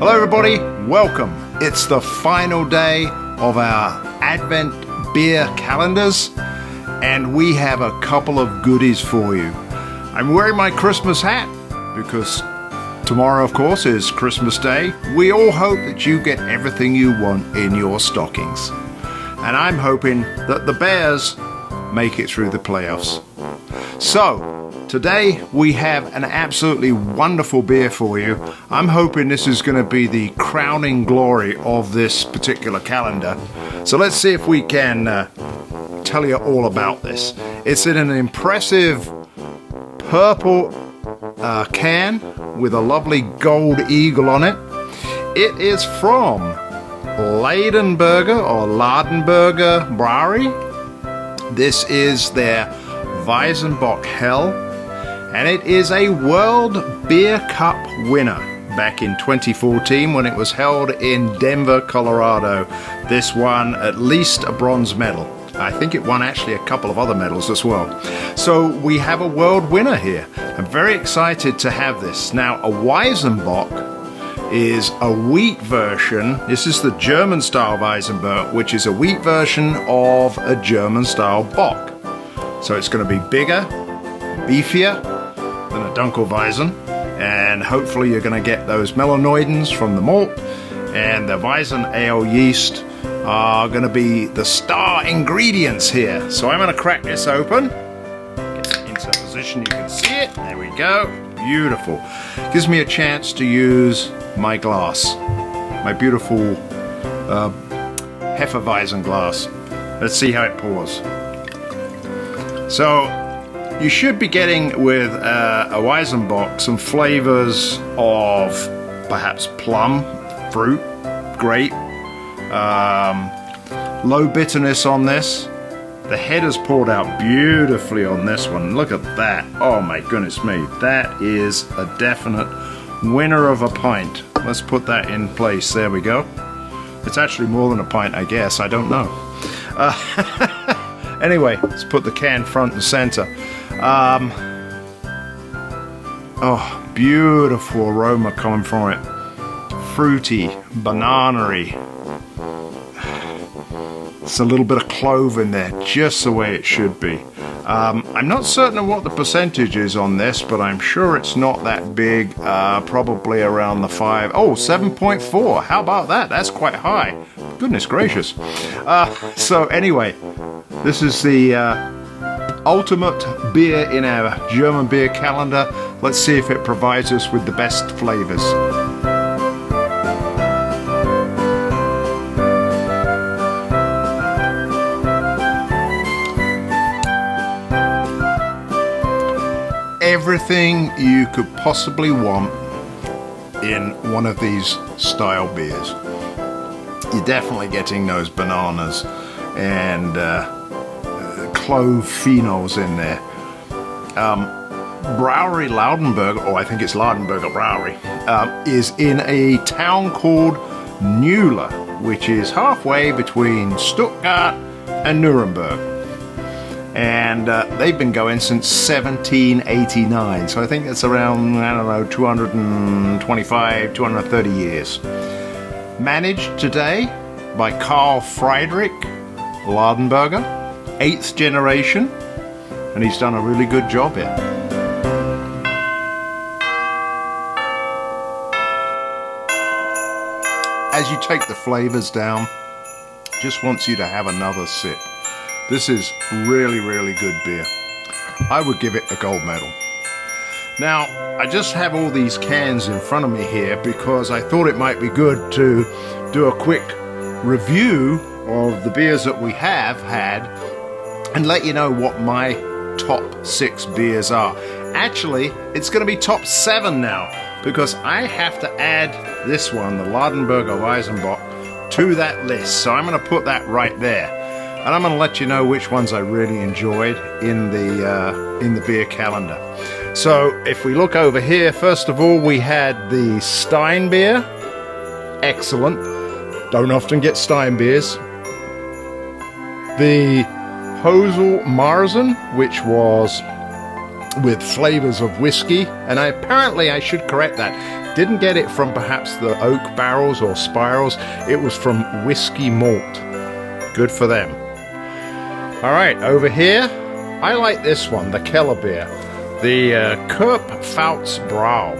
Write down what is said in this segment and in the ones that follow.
Hello everybody, welcome. It's the final day of our Advent beer calendars and we have a couple of goodies for you. I'm wearing my Christmas hat because tomorrow of course is Christmas Day. We all hope that you get everything you want in your stockings. And I'm hoping that the Bears make it through the playoffs. So, today we have an absolutely wonderful beer for you. I'm hoping this is going to be the crowning glory of this particular calendar. So let's see if we can tell you all about this. It's in an impressive purple can with a lovely gold eagle on it. It is from Ladenburger Brewery. This is their Weizenbock Hell. And it is a World Beer Cup winner back in 2014 when it was held in Denver, Colorado. This won at least a bronze medal. I think it won actually a couple of other medals as well. So we have a world winner here. I'm very excited to have this. Now, a Weizenbock is a wheat version. This is the German style Weizenbock, which is a wheat version of a German style bock. So it's going to be bigger, beefier than a Dunkelweizen, and hopefully you're going to get those melanoidins from the malt, and the Weizen ale yeast are going to be the star ingredients here. So I'm going to crack this open, get it into position, you can see it, there we go, beautiful. Gives me a chance to use my glass, my beautiful Hefeweizen glass. Let's see how it pours. So you should be getting with a Weizenbock some flavors of perhaps plum, fruit, grape, low bitterness on this. The head has poured out beautifully on this one. Look at that. Oh my goodness me. That is a definite winner of a pint. Let's put that in place. There we go. It's actually more than a pint, I guess. I don't know. Anyway, let's put the can front and center. Oh, beautiful aroma coming from it. Fruity, banana-y. It's a little bit of clove in there, just the way it should be. I'm not certain of what the percentage is on this, but I'm sure it's not that big. Probably around the 7.4. How about that? That's quite high. Goodness gracious. So anyway, this is the ultimate beer in our German beer calendar. Let's see if it provides us with the best flavors. Everything you could possibly want in one of these style beers. You're definitely getting those bananas and clove phenols in there. Brewery Ladenburger, or I think it's Ladenburger Brewery, is in a town called Mühle, which is halfway between Stuttgart and Nuremberg. And they've been going since 1789, so I think that's around, 225, 230 years. Managed today by Carl Friedrich Ladenburger, 8th generation, and he's done a really good job here. As you take the flavors down, just wants you to have another sip. This is really, really good beer. I would give it a gold medal. Now, I just have all these cans in front of me here because I thought it might be good to do a quick review of the beers that we have had and let you know what my top 6 beers are. Actually, it's going to be top 7 now because I have to add this one, the Ladenburger Weizenbock, to that list. So I'm going to put that right there. And I'm going to let you know which ones I really enjoyed in the beer calendar. So if we look over here, first of all, we had the Stein beer. Excellent. Don't often get Stein beers. The Hosel Marzen, which was with flavors of whiskey, and apparently I should correct that. didn't get it from perhaps the oak barrels or spirals. It was from whiskey malt. Good for them. All right, over here, I like this one, the Keller beer, the Kurpfalzbrau.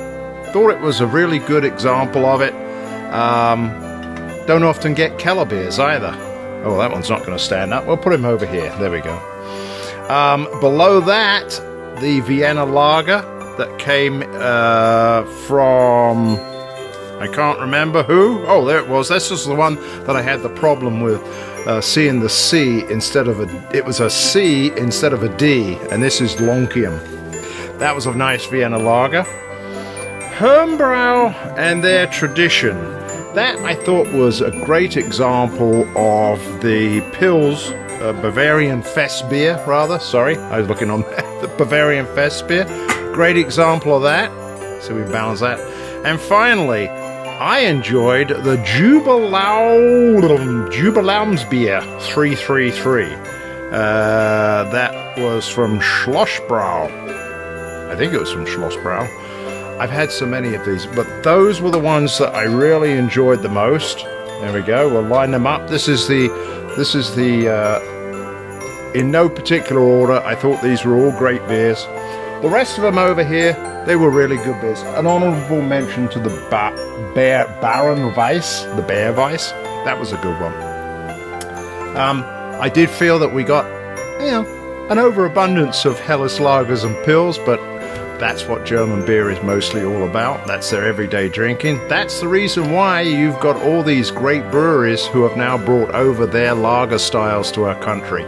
Thought it was a really good example of it. Don't often get Keller beers either. Oh, that one's not going to stand up. We'll put him over here. There we go. Below that, the Vienna Lager that came from, I can't remember who. Oh, there it was. This was the one that I had the problem with seeing the C instead of it was a C instead of a D, and this is Lonkium. That was a nice Vienna Lager. Hermbrau and their tradition. That I thought was a great example of the Pils, Bavarian Fest beer, rather. Sorry, I was looking on the Bavarian Fest beer. Great example of that. So we balance that. And finally, I enjoyed the Jubiläumsbier 333. That was from Schlossbrau. I think it was from Schlossbrau. I've had so many of these, but those were the ones that I really enjoyed the most. There we go. We'll line them up. This is the in no particular order. I thought these were all great beers. The rest of them over here, they were really good beers. An honorable mention to the Baron Weiss, the Bear Weiss. That was a good one. I did feel that we got, an overabundance of Helles lagers and Pils, but that's what German beer is mostly all about. That's their everyday drinking. That's the reason why you've got all these great breweries who have now brought over their lager styles to our country.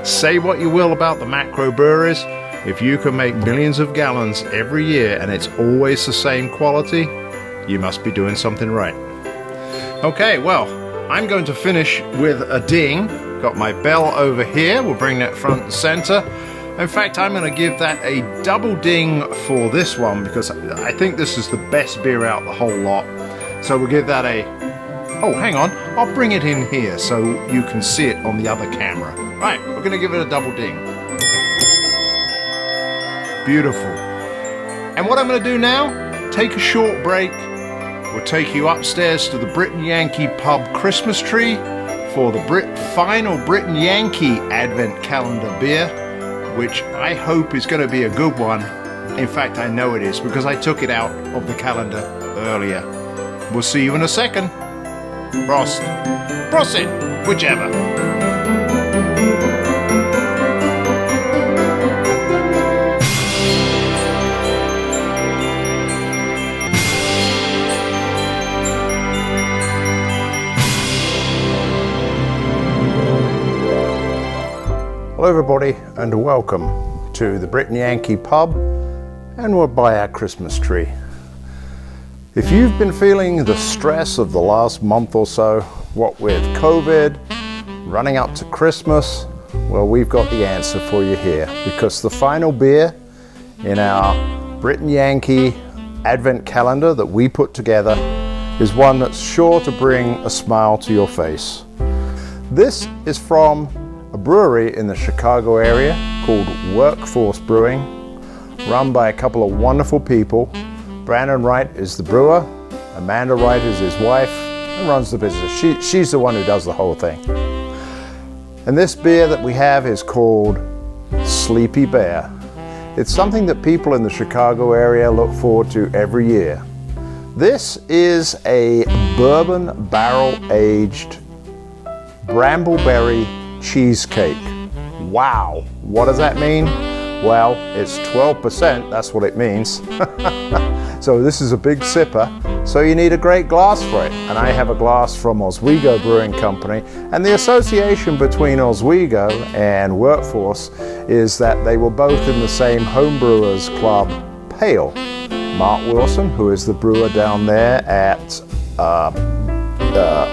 Say what you will about the macro breweries. If you can make millions of gallons every year and it's always the same quality, you must be doing something right. Okay, well, I'm going to finish with a ding. Got my bell over here. We'll bring that front and center. In fact, I'm going to give that a double ding for this one because I think this is the best beer out the whole lot. So we'll give that a... Oh, hang on. I'll bring it in here so you can see it on the other camera. Right, we're going to give it a double ding. Beautiful. And what I'm going to do now, take a short break. We'll take you upstairs to the Brit Yankee pub Christmas tree for the final Brit Yankee Advent calendar beer, which I hope is going to be a good one. In fact, I know it is because I took it out of the calendar earlier. We'll see you in a second. Prost. Prosit, whichever. Hello everybody and welcome to the Brit Yankee pub, and we're by our Christmas tree. If you've been feeling the stress of the last month or so, what with COVID, running up to Christmas, well, we've got the answer for you here, because the final beer in our Brit Yankee Advent calendar that we put together is one that's sure to bring a smile to your face. This is from a brewery in the Chicago area called Werk Force Brewing, run by a couple of wonderful people. Brandon Wright is the brewer, Amanda Wright is his wife, and runs the business. She's the one who does the whole thing. And this beer that we have is called Sleepy Bear. It's something that people in the Chicago area look forward to every year. This is a bourbon barrel-aged brambleberry cheesecake. Wow, what does that mean? Well, it's 12%, that's what it means. So this is a big sipper, so you need a great glass for it. And I have a glass from Oswego Brewing Company, and the association between Oswego and Werk Force is that they were both in the same homebrewers club, Pale. Mark Wilson, who is the brewer down there at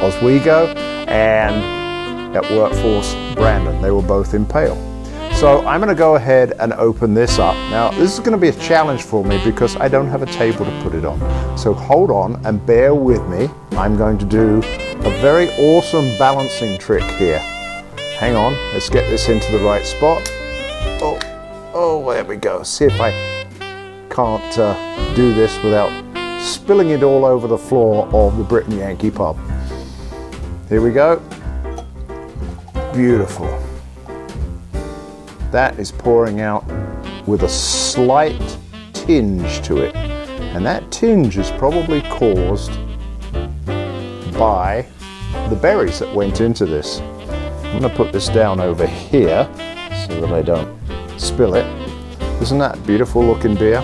Oswego, and at Werk Force, Brandon. They were both in Pale. So I'm going to go ahead and open this up. Now this is going to be a challenge for me because I don't have a table to put it on. So hold on and bear with me. I'm going to do a very awesome balancing trick here. Hang on, let's get this into the right spot. Oh, there we go. See if I can't do this without spilling it all over the floor of the Brit Yankee pub. Here we go. Beautiful. That is pouring out with a slight tinge to it. And that tinge is probably caused by the berries that went into this. I'm going to put this down over here so that I don't spill it. Isn't that beautiful looking beer?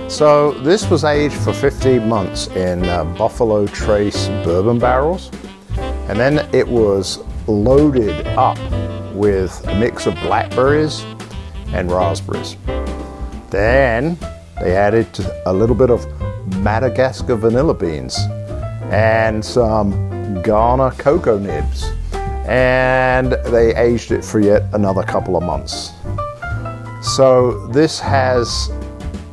So this was aged for 15 months in Buffalo Trace bourbon barrels, and then it was loaded up with a mix of blackberries and raspberries. Then they added a little bit of Madagascar vanilla beans and some Ghana cocoa nibs, and they aged it for yet another couple of months. So this has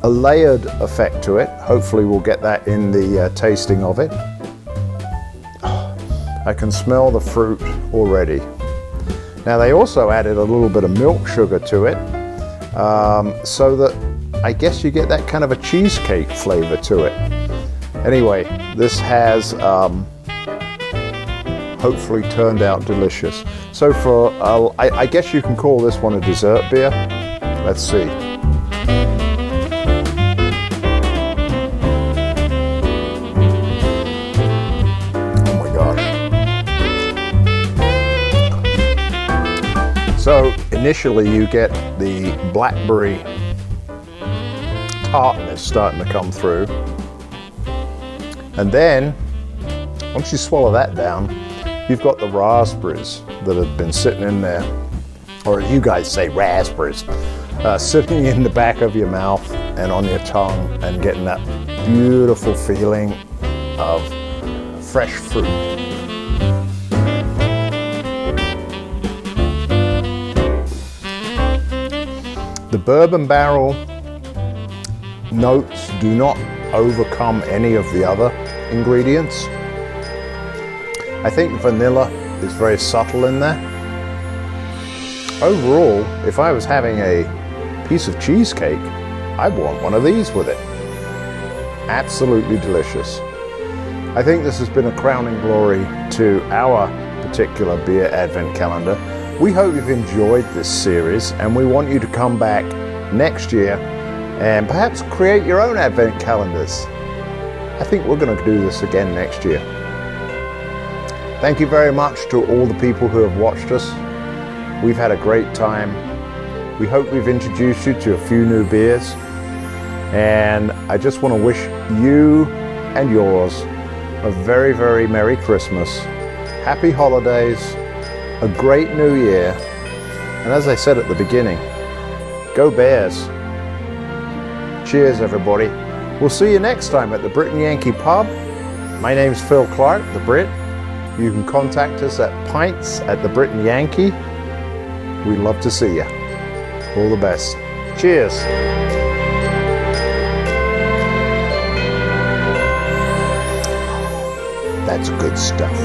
a layered effect to it. Hopefully we'll get that in the tasting of it. I can smell the fruit already. Now they also added a little bit of milk sugar to it, so that I guess you get that kind of a cheesecake flavor to it. Anyway, this has hopefully turned out delicious. So for, I guess you can call this one a dessert beer. Let's see. Oh my gosh. So initially you get the blackberry tartness starting to come through. And then, once you swallow that down, you've got the raspberries that have been sitting in there, or as you guys say, raspberries, sitting in the back of your mouth and on your tongue and getting that beautiful feeling of fresh fruit. The bourbon barrel notes do not overcome any of the other ingredients. I think vanilla is very subtle in there. Overall, if I was having a piece of cheesecake, I'd want one of these with it. Absolutely delicious. I think this has been a crowning glory to our particular beer advent calendar. We hope you've enjoyed this series, and we want you to come back next year and perhaps create your own advent calendars. I think we're going to do this again next year. Thank you very much to all the people who have watched us. We've had a great time. We hope we've introduced you to a few new beers. And I just want to wish you and yours a very, very Merry Christmas, Happy Holidays, a great New Year. And as I said at the beginning, go Bears. Cheers, everybody. We'll see you next time at the Brit Yankee Pub. My name's Phil Clark, the Brit. You can contact us at pints@the-Brit Yankee. We'd love to see you. All the best. Cheers. That's good stuff.